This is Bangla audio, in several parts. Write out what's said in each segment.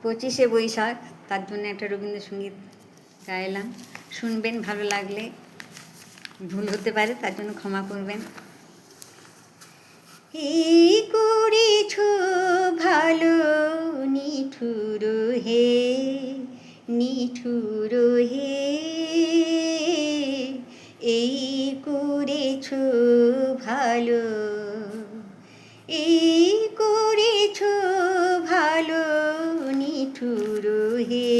25শে বৈশাখ, তার জন্য একটা রবীন্দ্রসঙ্গীত গাইলাম। শুনবেন, ভালো লাগলে। ভুল হতে পারে, তার জন্য ক্ষমা করবেন। এই করেছ ভালো নিঠুর হে, নিঠুর হে, এই করেছ ভালো, এই করেছ ভালো নিঠুর হে,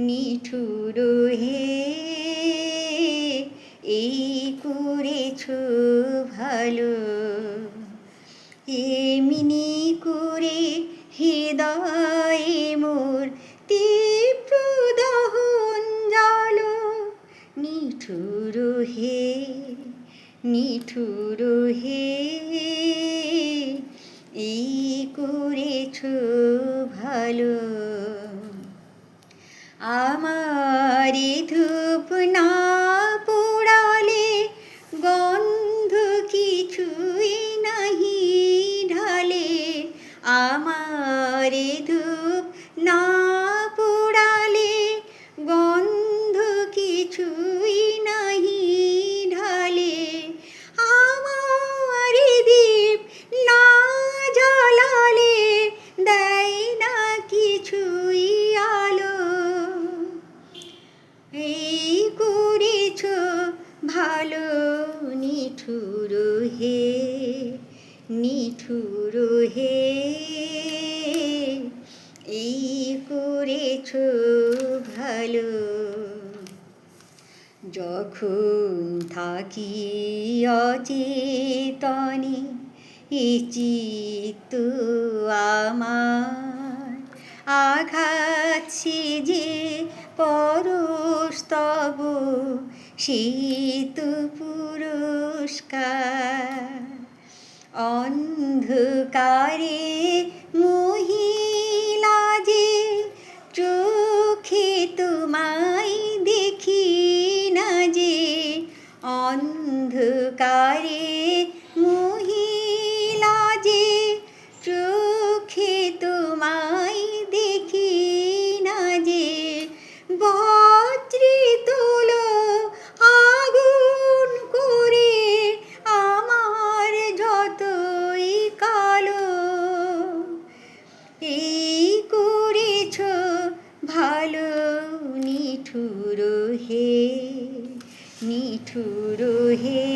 নিঠুর হে, এই করেছ ভালো। এমনি করে হৃদয়ে মোর তীব্র দহন জ্বালো, নিঠুর হে, নিঠুর হে, এই করেছ ভালো। আমারে ধূপ না পোড়ালে গন্ধ কিছুই নাহি ঢালে, আমারে ধূপ না পোড়ালে গন্ধ কিছুই নাহি ঢালে, আমারে দীপ না জ্বালালে দেয় না কিছুই আলো। এই করেছ ভালো নিঠুর হে, নিঠুর হে, এই করেছ ভালো। যখন থাকি অচেতনে এ চিত্ত আমার, আঘাত সেজে পরশ তব শীত পুরস্কার। অন্ধকারে মহিলা যে চোখে তোমায় দেখি না যে, অন্ধকারে মহিলা যে চোখে তোমায় দেখি না যে, বজ্রে তোলো আগুন করে আমার যতই কালো। এই করেছ ভালো নিঠুর হে, নিঠুর হে।